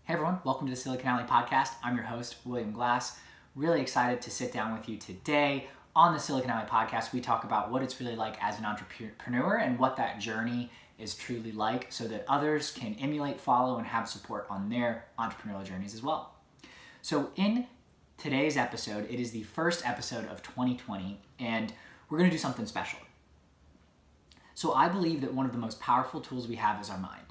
Hey everyone, welcome to the Silicon Alley Podcast. I'm your host, William Glass. Really excited to sit down with you today. On the Silicon Alley Podcast, we talk about what it's really like as an entrepreneur and what that journey is truly like so that others can emulate, follow, and have support on their entrepreneurial journeys as well. So in today's episode, it is the first episode of 2020, and we're going to do something special. So I believe that one of the most powerful tools we have is our mind.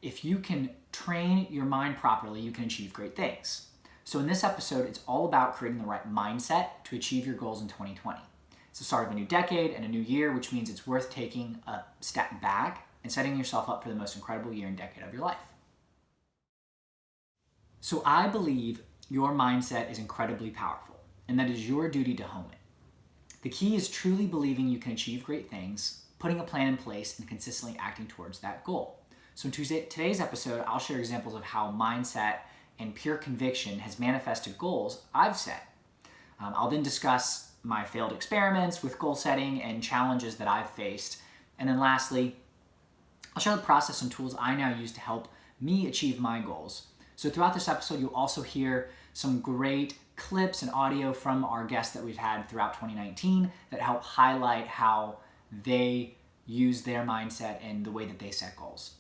If you can train your mind properly, you can achieve great things. So in this episode, it's all about creating the right mindset to achieve your goals in 2020. It's the start of a new decade and a new year, which means it's worth taking a step back and setting yourself up for the most incredible year and decade of your life. So I believe your mindset is incredibly powerful, and that it is your duty to hone it. The key is truly believing you can achieve great things, putting a plan in place, and consistently acting towards that goal. So in today's episode, I'll share examples of how mindset and pure conviction has manifested goals I've set. I'll then discuss my failed experiments with goal setting and challenges that I've faced. And then lastly, I'll share the process and tools I now use to help me achieve my goals. So throughout this episode, you'll also hear some great clips and audio from our guests that we've had throughout 2019 that help highlight how they use their mindset and the way that they set goals.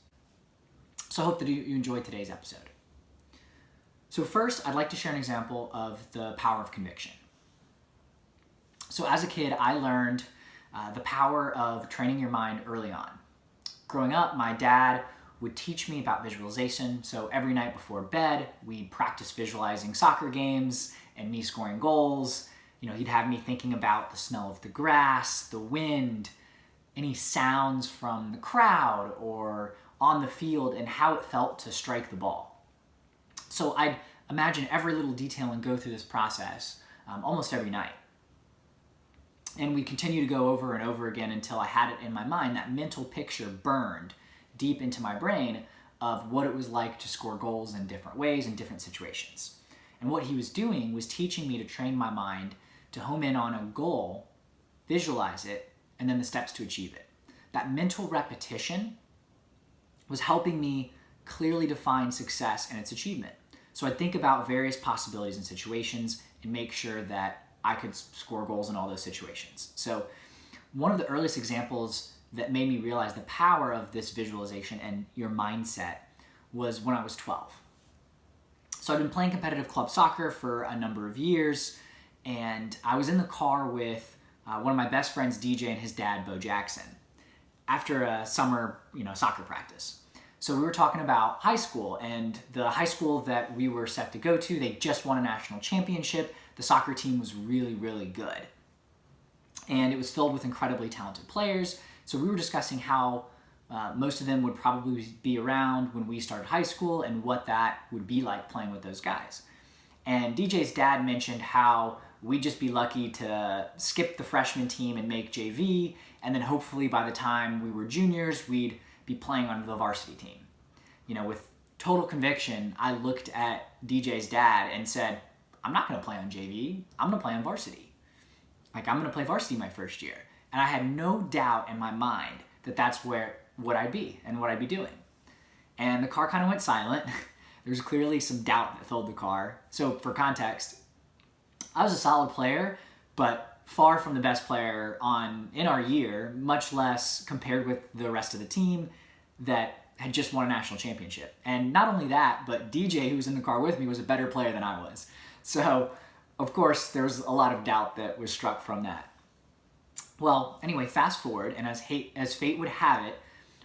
So I hope that you enjoyed today's episode. So first, I'd like to share an example of the power of conviction. So as a kid, I learned the power of training your mind early on. Growing up, my dad would teach me about visualization. So every night before bed, we'd practice visualizing soccer games and me scoring goals. He'd have me thinking about the smell of the grass, the wind, any sounds from the crowd or on the field, and how it felt to strike the ball. So I'd imagine every little detail and go through this process almost every night. And we continue to go over and over again until I had it in my mind, that mental picture burned deep into my brain of what it was like to score goals in different ways in different situations. And what he was doing was teaching me to train my mind to home in on a goal, visualize it, and then the steps to achieve it. That mental repetition was helping me clearly define success and its achievement. So I'd think about various possibilities and situations and make sure that I could score goals in all those situations. So one of the earliest examples that made me realize the power of this visualization and your mindset was when I was 12. So I've been playing competitive club soccer for a number of years, and I was in the car with one of my best friends, DJ, and his dad, Bo Jackson, after a summer, soccer practice. So we were talking about high school, and the high school that we were set to go to, they just won a national championship. The soccer team was really, really good. And it was filled with incredibly talented players. So we were discussing how most of them would probably be around when we started high school and what that would be like playing with those guys. And DJ's dad mentioned how we'd just be lucky to skip the freshman team and make JV, and then hopefully by the time we were juniors, we'd be playing on the varsity team. With total conviction, I looked at DJ's dad and said, I'm not going to play on JV, I'm going to play on varsity. I'm going to play varsity my first year. And I had no doubt in my mind that that's what I'd be and what I'd be doing. And the car kind of went silent. There's clearly some doubt that filled the car. So for context, I was a solid player, but far from the best player in our year, much less compared with the rest of the team that had just won a national championship. And not only that, but DJ, who was in the car with me, was a better player than I was. So, of course, there was a lot of doubt that was struck from that. Well, anyway, fast forward, and as fate would have it,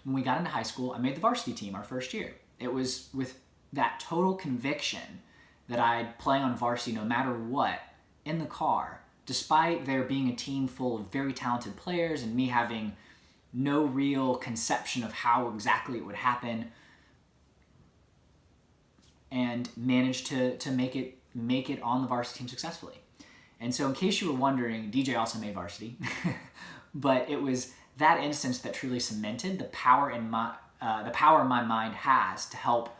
when we got into high school, I made the varsity team our first year. It was with that total conviction that I'd play on varsity no matter what in the car, despite there being a team full of very talented players and me having no real conception of how exactly it would happen, and managed to make it on the varsity team successfully. And so in case you were wondering, DJ also made varsity, but it was that instance that truly cemented the power my mind has to help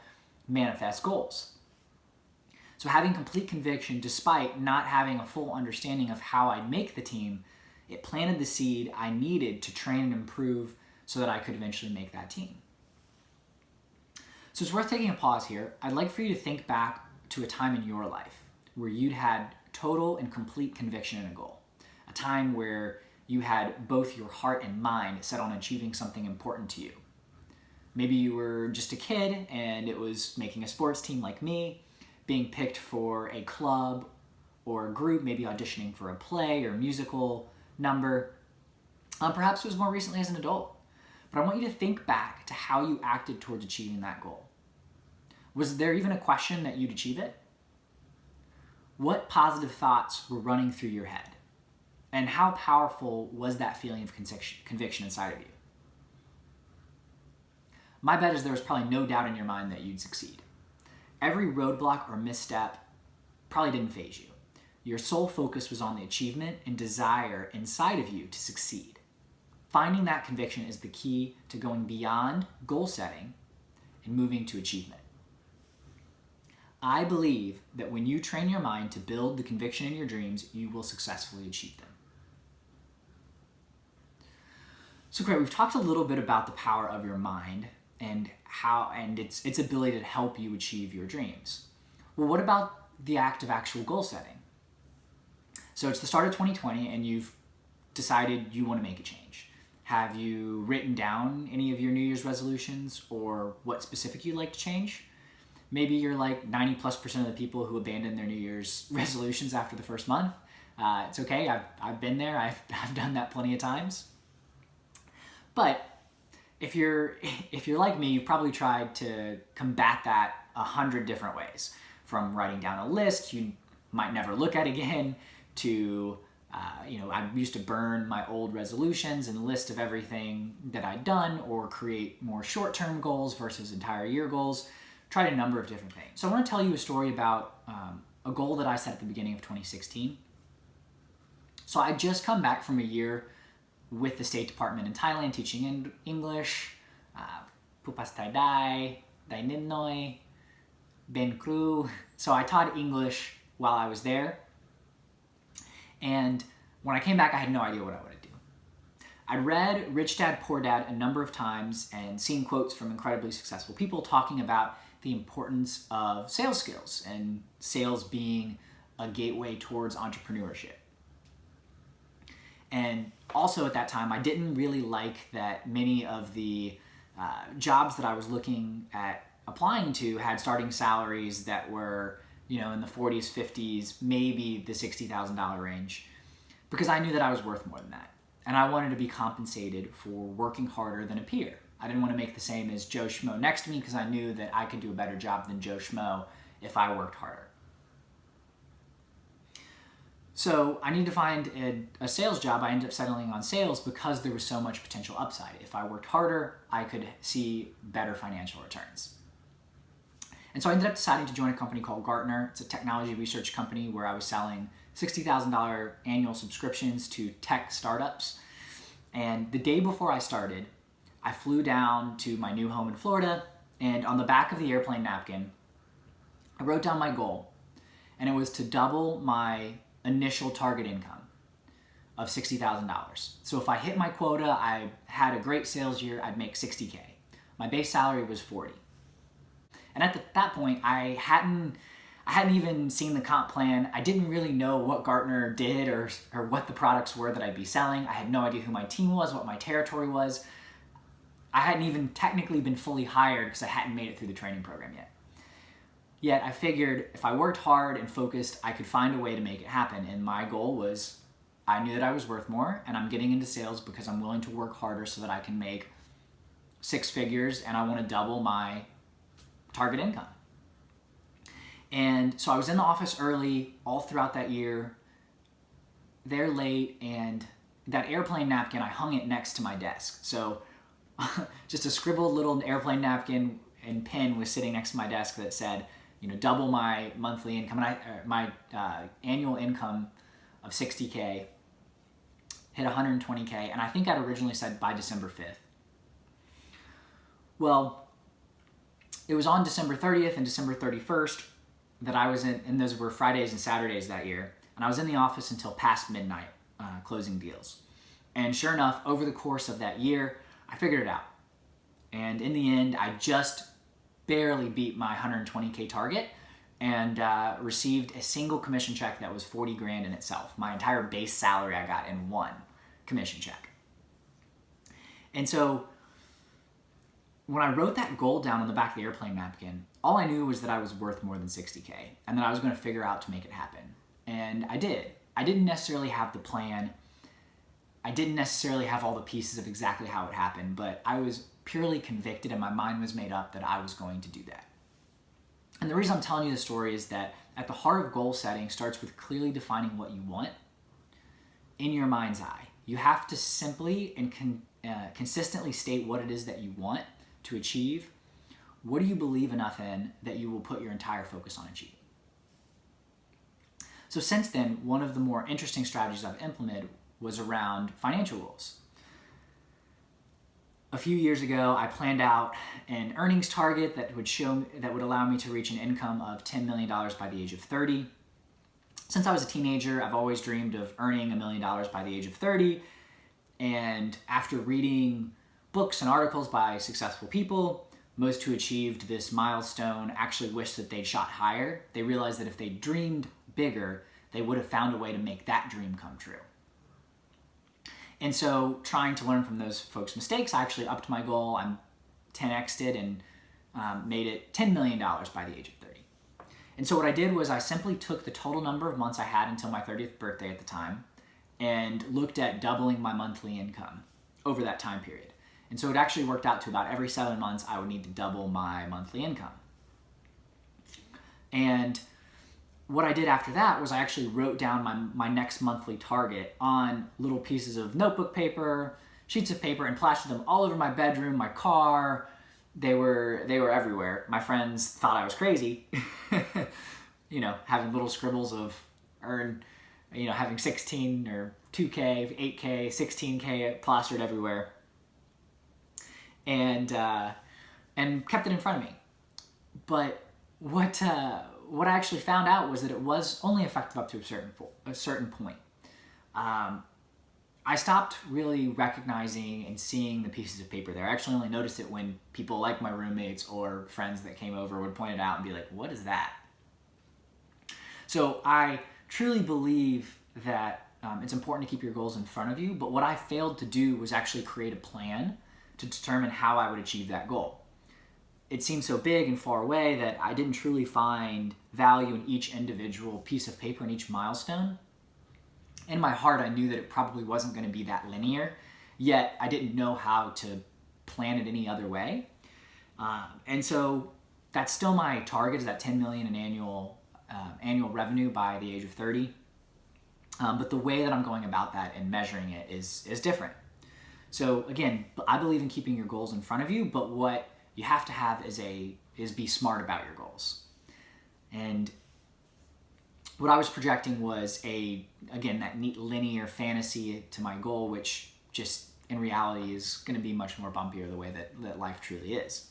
manifest goals. So having complete conviction, despite not having a full understanding of how I'd make the team, it planted the seed I needed to train and improve so that I could eventually make that team. So it's worth taking a pause here. I'd like for you to think back to a time in your life where you'd had total and complete conviction in a goal. A time where you had both your heart and mind set on achieving something important to you. Maybe you were just a kid and it was making a sports team like me, being picked for a club or a group, maybe auditioning for a play or musical number. Perhaps it was more recently as an adult. But I want you to think back to how you acted towards achieving that goal. Was there even a question that you'd achieve it? What positive thoughts were running through your head? And how powerful was that feeling of conviction inside of you? My bet is there was probably no doubt in your mind that you'd succeed. Every roadblock or misstep probably didn't faze you. Your sole focus was on the achievement and desire inside of you to succeed. Finding that conviction is the key to going beyond goal setting and moving to achievement. I believe that when you train your mind to build the conviction in your dreams, you will successfully achieve them. So great, we've talked a little bit about the power of your mind and its ability to help you achieve your dreams. Well, what about the act of actual goal setting? So it's the start of 2020 and you've decided you want to make a change. Have you written down any of your New Year's resolutions or what specific you'd like to change? Maybe you're like 90+% of the people who abandon their New Year's resolutions after the first month. It's okay, I've been there, I've done that plenty of times. But if you're like me, you've probably tried to combat that 100 different ways. From writing down a list you might never look at again, to I used to burn my old resolutions and list of everything that I'd done, or create more short-term goals versus entire year goals. Tried a number of different things. So I want to tell you a story about a goal that I set at the beginning of 2016. So I just come back from a year with the State Department in Thailand teaching in English, Pupas Tai Dai, Dai Nin Noi, Ben Kru. So I taught English while I was there. And when I came back, I had no idea what I would do. I'd read Rich Dad, Poor Dad a number of times and seen quotes from incredibly successful people talking about the importance of sales skills and sales being a gateway towards entrepreneurship. And also at that time, I didn't really like that many of the jobs that I was looking at applying to had starting salaries that were in the 40s, 50s, maybe the $60,000 range, because I knew that I was worth more than that. And I wanted to be compensated for working harder than a peer. I didn't want to make the same as Joe Schmo next to me because I knew that I could do a better job than Joe Schmo if I worked harder. So I needed to find a sales job. I ended up settling on sales because there was so much potential upside. If I worked harder, I could see better financial returns. And so I ended up deciding to join a company called Gartner. It's a technology research company where I was selling $60,000 annual subscriptions to tech startups. And the day before I started, I flew down to my new home in Florida, and on the back of the airplane napkin, I wrote down my goal, and it was to double my initial target income of $60,000. So if I hit my quota, I had a great sales year, I'd make $60K. My base salary was $40. And at that point, I hadn't even seen the comp plan. I didn't really know what Gartner did or what the products were that I'd be selling. I had no idea who my team was, what my territory was. I hadn't even technically been fully hired because I hadn't made it through the training program yet. Yet I figured if I worked hard and focused, I could find a way to make it happen. And my goal was, I knew that I was worth more, and I'm getting into sales because I'm willing to work harder so that I can make six figures, and I want to double my target income. And so I was in the office early all throughout that year, there late, and that airplane napkin, I hung it next to my desk. So just a scribbled little airplane napkin and pen was sitting next to my desk that said, double my monthly income, my annual income of $60K, hit $120K, and I think I'd originally said by December 5th. Well, it was on December 30th and December 31st that I was in, and those were Fridays and Saturdays that year, and I was in the office until past midnight closing deals. And sure enough, over the course of that year, I figured it out. And in the end, I just barely beat my 120K target and received a single commission check that was 40 grand in itself. My entire base salary I got in one commission check. And so when I wrote that goal down on the back of the airplane napkin, all I knew was that I was worth more than 60K and that I was going to figure out to make it happen. And I did. I didn't necessarily have the plan. I didn't necessarily have all the pieces of exactly how it happened, but I was purely convicted and my mind was made up that I was going to do that. And the reason I'm telling you this story is that at the heart of goal setting starts with clearly defining what you want in your mind's eye. You have to simply and consistently state what it is that you want to achieve. What do you believe enough in that you will put your entire focus on achieving? So since then, one of the more interesting strategies I've implemented was around financial goals. A few years ago, I planned out an earnings target that would allow me to reach an income of $10 million by the age of 30. Since I was a teenager, I've always dreamed of earning $1 million by the age of 30. And after reading books and articles by successful people, most who achieved this milestone actually wished that they'd shot higher. They realized that if they dreamed bigger, they would have found a way to make that dream come true. And so trying to learn from those folks' mistakes, I actually upped my goal. I'm 10x'd it and made it $10 million by the age of 30. And so what I did was I simply took the total number of months I had until my 30th birthday at the time and looked at doubling my monthly income over that time period. And so it actually worked out to about every 7 months I would need to double my monthly income. And what I did after that was I actually wrote down my next monthly target on little pieces of notebook paper, sheets of paper, and plastered them all over my bedroom, my car. They were everywhere. My friends thought I was crazy, having little scribbles of having 16 or 2K, 8K, 16K plastered everywhere, and kept it in front of me. But what I actually found out was that it was only effective up to a certain point. I stopped really recognizing and seeing the pieces of paper there. I actually only noticed it when people like my roommates or friends that came over would point it out and be like, "What is that?" So I truly believe that it's important to keep your goals in front of you, but what I failed to do was actually create a plan to determine how I would achieve that goal. It seemed so big and far away that I didn't truly find value in each individual piece of paper and each milestone. In my heart, I knew that it probably wasn't going to be that linear, yet I didn't know how to plan it any other way. And so that's still my target, is that 10 million in annual revenue by the age of 30. But the way that I'm going about that and measuring it is different. So again, I believe in keeping your goals in front of you, but what you have to have is be smart about your goals. And what I was projecting was that neat linear fantasy to my goal, which just in reality is going to be much more bumpier the way that life truly is.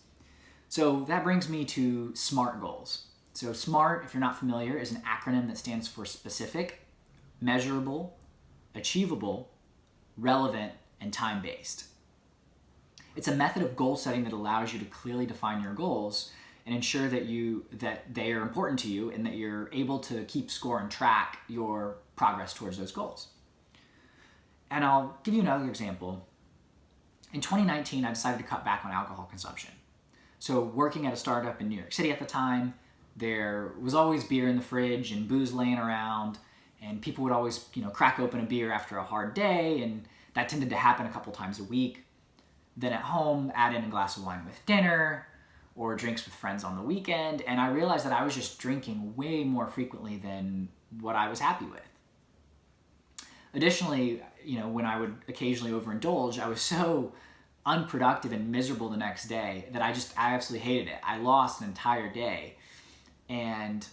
So that brings me to SMART goals. So SMART, if you're not familiar, is an acronym that stands for specific, measurable, achievable, relevant, and time-based. It's a method of goal setting that allows you to clearly define your goals and ensure that they are important to you and that you're able to keep score and track your progress towards those goals. And I'll give you another example. In 2019, I decided to cut back on alcohol consumption. So working at a startup in New York City at the time, there was always beer in the fridge and booze laying around, and people would always, crack open a beer after a hard day, and that tended to happen a couple times a week. Then at home, add in a glass of wine with dinner or drinks with friends on the weekend, and I realized that I was just drinking way more frequently than what I was happy with. Additionally, when I would occasionally overindulge, I was so unproductive and miserable the next day that I absolutely hated it. I lost an entire day. And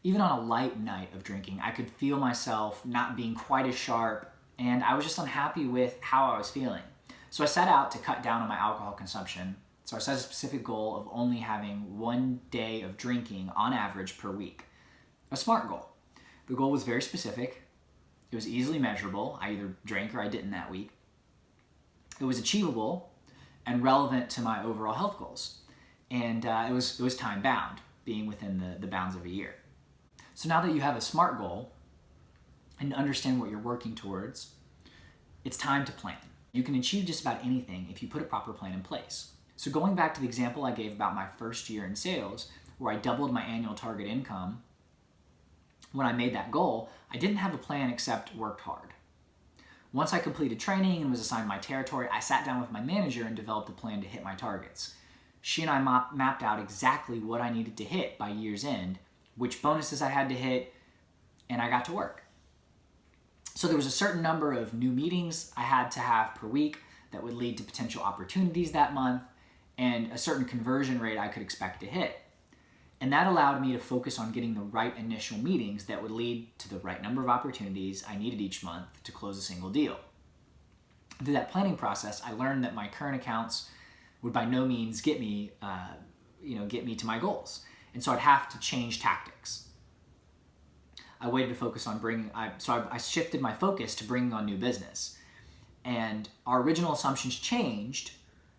even on a light night of drinking, I could feel myself not being quite as sharp, and I was just unhappy with how I was feeling. So I set out to cut down on my alcohol consumption. So I set a specific goal of only having 1 day of drinking on average per week. A SMART goal. The goal was very specific. It was easily measurable. I either drank or I didn't that week. It was achievable and relevant to my overall health goals. and it was time bound, being within the bounds of a year. So now that you have a SMART goal and understand what you're working towards, it's time to plan. You can achieve just about anything if you put a proper plan in place. So going back to the example I gave about my first year in sales, where I doubled my annual target income, when I made that goal, I didn't have a plan except worked hard. Once I completed training and was assigned my territory, I sat down with my manager and developed a plan to hit my targets. She and I mapped out exactly what I needed to hit by year's end, which bonuses I had to hit, and I got to work. So there was a certain number of new meetings I had to have per week that would lead to potential opportunities that month, and a certain conversion rate I could expect to hit. And that allowed me to focus on getting the right initial meetings that would lead to the right number of opportunities I needed each month to close a single deal. Through that planning process, I learned that my current accounts would by no means get me to my goals. And so I'd have to change tactics. I waited to focus on I shifted my focus to bringing on new business. And our original assumptions changed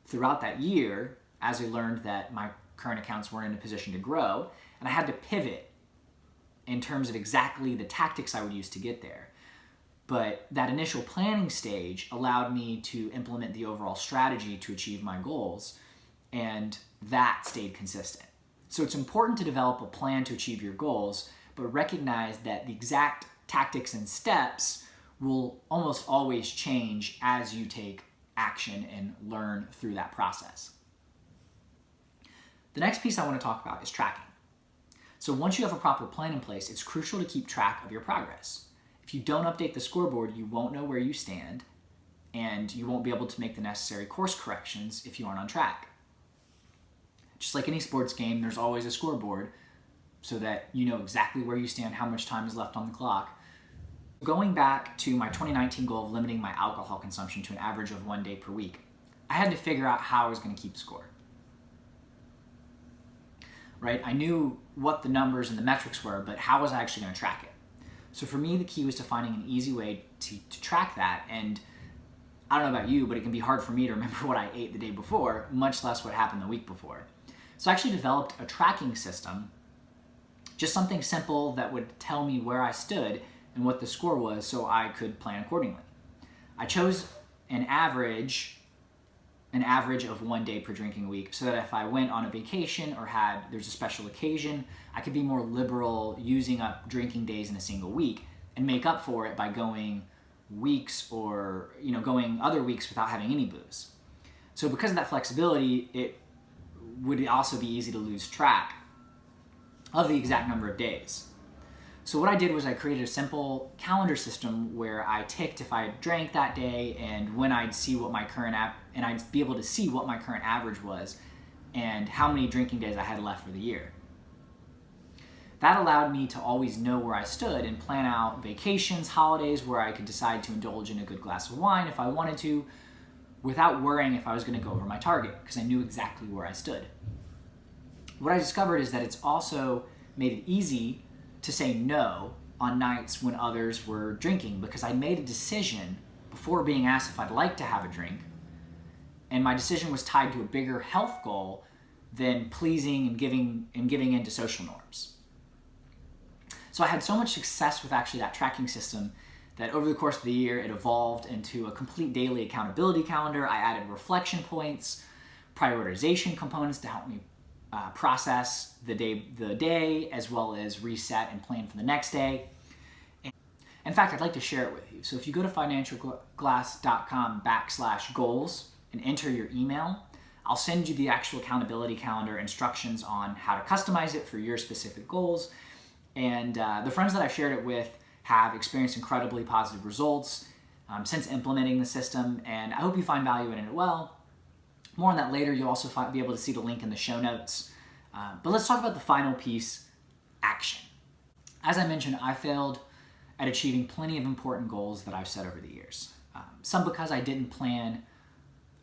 throughout that year as I learned that my current accounts weren't in a position to grow, and I had to pivot in terms of exactly the tactics I would use to get there. But that initial planning stage allowed me to implement the overall strategy to achieve my goals, and that stayed consistent. So it's important to develop a plan to achieve your goals, but recognize that the exact tactics and steps will almost always change as you take action and learn through that process. The next piece I want to talk about is tracking. So once you have a proper plan in place, it's crucial to keep track of your progress. If you don't update the scoreboard, you won't know where you stand, and you won't be able to make the necessary course corrections if you aren't on track. Just like any sports game, there's always a scoreboard so that you know exactly where you stand, how much time is left on the clock. Going back to my 2019 goal of limiting my alcohol consumption to an average of 1 day per week, I had to figure out how I was going to keep score. Right? I knew what the numbers and the metrics were, but how was I actually going to track it? So for me, the key was to finding an easy way to track that. And I don't know about you, but it can be hard for me to remember what I ate the day before, much less what happened the week before. So I actually developed a tracking system, just something simple that would tell me where I stood and what the score was so I could plan accordingly. I chose an average of 1 day per drinking week so that if I went on a vacation or there's a special occasion, I could be more liberal using up drinking days in a single week and make up for it by going weeks or going other weeks without having any booze. So because of that flexibility, it would also be easy to lose track of the exact number of days. So what I did was I created a simple calendar system where I ticked if I drank that day and when I'd see what my current and I'd be able to see what my current average was and how many drinking days I had left for the year. That allowed me to always know where I stood and plan out vacations, holidays where I could decide to indulge in a good glass of wine if I wanted to, without worrying if I was going to go over my target, because I knew exactly where I stood. What I discovered is that it's also made it easy to say no on nights when others were drinking, because I made a decision before being asked if I'd like to have a drink, and my decision was tied to a bigger health goal than pleasing and giving into social norms. So I had so much success with actually that tracking system that over the course of the year it evolved into a complete daily accountability calendar. I added reflection points, prioritization components to help me process the day as well as reset and plan for the next day. In fact, I'd like to share it with you. So if you go to financialglass.com/goals and enter your email, I'll send you the actual accountability calendar instructions on how to customize it for your specific goals. And the friends that I've shared it with have experienced incredibly positive results since implementing the system, and I hope you find value in it as well. More on that later. You'll also be able to see the link in the show notes. But let's talk about the final piece, action. As I mentioned, I failed at achieving plenty of important goals that I've set over the years. Some because I didn't plan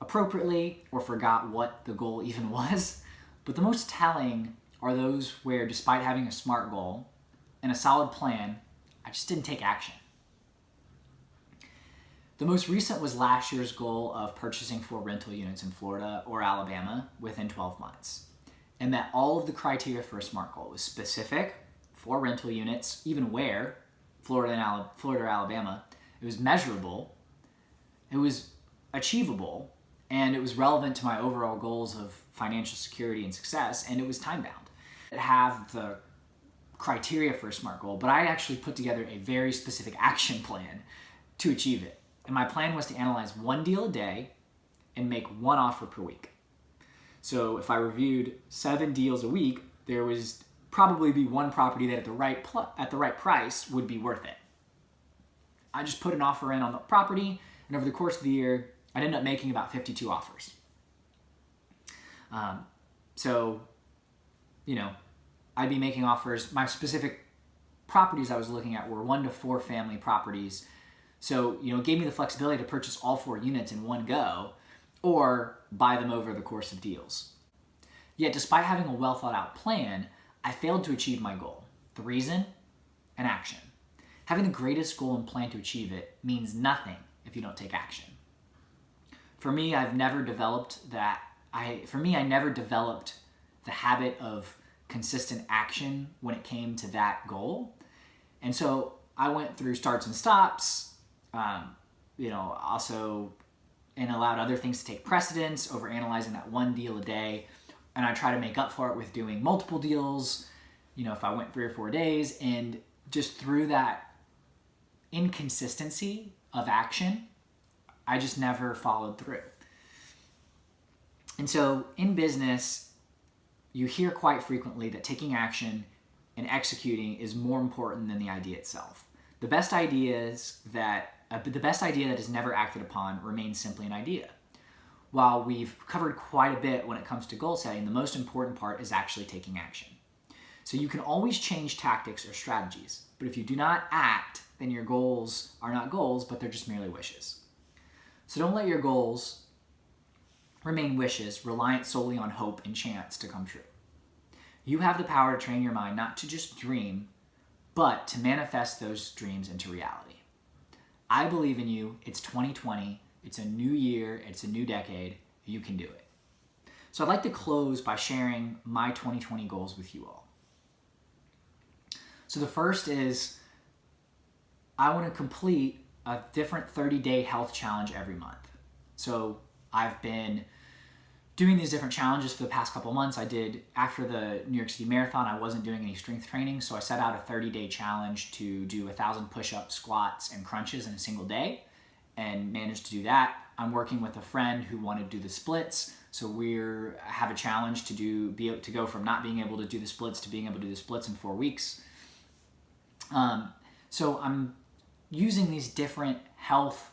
appropriately or forgot what the goal even was. But the most telling are those where, despite having a SMART goal and a solid plan, I just didn't take action. The most recent was last year's goal of purchasing 4 rental units in Florida or Alabama within 12 months. and met all of the criteria for a SMART goal. It was specific, 4 rental units, even where, Florida or Alabama. It was measurable, it was achievable, and it was relevant to my overall goals of financial security and success, and it was time-bound. It have the criteria for a SMART goal, but I actually put together a very specific action plan to achieve it. And my plan was to analyze 1 deal a day and make 1 offer per week. So if I reviewed 7 deals a week, there was probably be 1 property that at the right price would be worth it. I just put an offer in on the property, and over the course of the year, I'd end up making about 52 offers. So, I'd be making offers. My specific properties I was looking at were 1 to 4 family properties. So, it gave me the flexibility to purchase all 4 units in one go or buy them over the course of deals. Yet, despite having a well thought out plan, I failed to achieve my goal. The reason? An action. Having the greatest goal and plan to achieve it means nothing if you don't take action. For me, I never developed the habit of consistent action when it came to that goal. And so I went through starts and stops, also, and allowed other things to take precedence over analyzing that 1 deal a day. And I try to make up for it with doing multiple deals, if I went 3 or 4 days, and just through that inconsistency of action, I just never followed through. And so in business, you hear quite frequently that taking action and executing is more important than the idea itself. The best idea that is never acted upon remains simply an idea. While we've covered quite a bit when it comes to goal setting, the most important part is actually taking action. So you can always change tactics or strategies, but if you do not act, then your goals are not goals, but they're just merely wishes. So don't let your goals remain wishes, reliant solely on hope and chance to come true. You have the power to train your mind not to just dream, but to manifest those dreams into reality. I believe in you. It's 2020. It's a new year. It's a new decade. You can do it. So I'd like to close by sharing my 2020 goals with you all. So the first is I want to complete a different 30-day health challenge every month. So I've been doing these different challenges for the past couple months. I did, after the New York City Marathon, I wasn't doing any strength training, so I set out a 30-day challenge to do 1,000 push-ups, squats, and crunches in a single day, and managed to do that. I'm working with a friend who wanted to do the splits, so we have a challenge to go from not being able to do the splits to being able to do the splits in 4 weeks. So I'm using these different health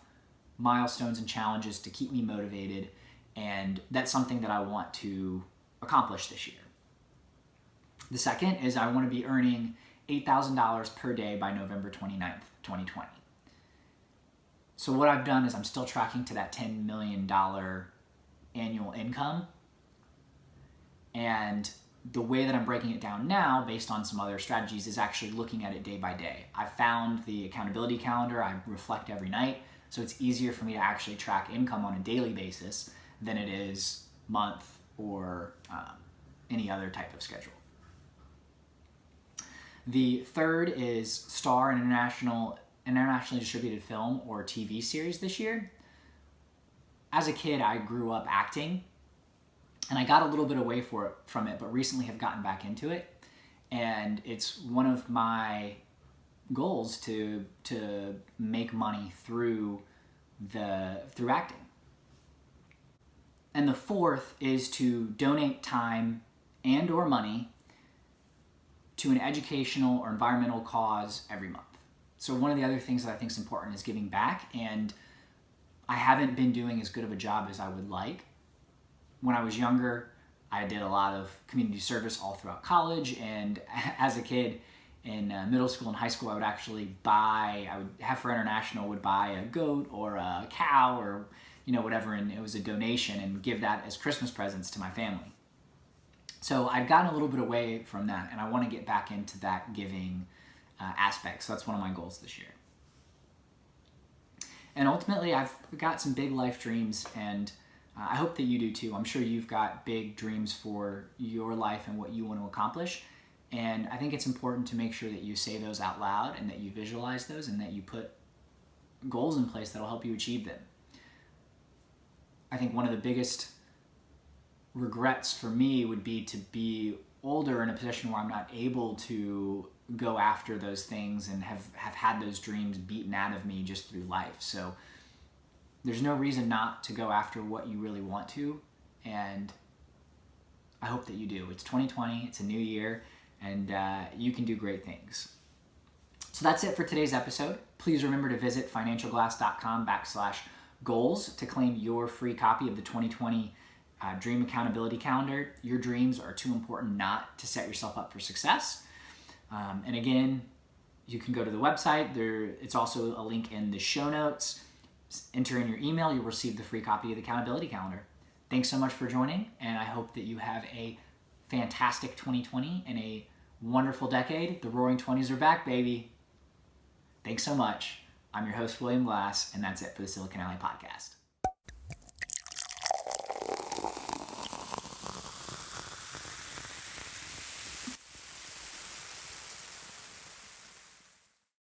milestones and challenges to keep me motivated, and that's something that I want to accomplish this year. The second is I want to be earning $8,000 per day by November 29th, 2020. So what I've done is I'm still tracking to that $10 million annual income, and the way that I'm breaking it down now, based on some other strategies, is actually looking at it day by day. I found the accountability calendar. I reflect every night, so it's easier for me to actually track income on a daily basis than it is month or any other type of schedule. The third is star an internationally distributed film or TV series this year. As a kid, I grew up acting, and I got a little bit away from it, but recently have gotten back into it. And it's one of my goals to make money through acting. And the fourth is to donate time and or money to an educational or environmental cause every month. So one of the other things that I think is important is giving back, and I haven't been doing as good of a job as I would like. When I was younger, I did a lot of community service all throughout college, and as a kid in middle school and high school, I would Heifer International would buy a goat or a cow or whatever, and it was a donation, and give that as Christmas presents to my family. So I've gotten a little bit away from that, and I want to get back into that giving aspect. So that's one of my goals this year. And ultimately, I've got some big life dreams, and I hope that you do too. I'm sure you've got big dreams for your life and what you want to accomplish. And I think it's important to make sure that you say those out loud and that you visualize those and that you put goals in place that will help you achieve them. I think one of the biggest regrets for me would be to be older in a position where I'm not able to go after those things and have had those dreams beaten out of me just through life. So there's no reason not to go after what you really want to, and I hope that you do. It's 2020, it's a new year, and you can do great things. So that's it for today's episode. Please remember to visit financialglass.com/goals to claim your free copy of the 2020 Dream Accountability Calendar. Your dreams are too important not to set yourself up for success. And again, you can go to the website. It's also a link in the show notes. Enter in your email, you'll receive the free copy of the Accountability Calendar. Thanks so much for joining, and I hope that you have a fantastic 2020 and a wonderful decade. The Roaring 20s are back, baby. Thanks so much. I'm your host, William Glass, and that's it for the Silicon Alley Podcast.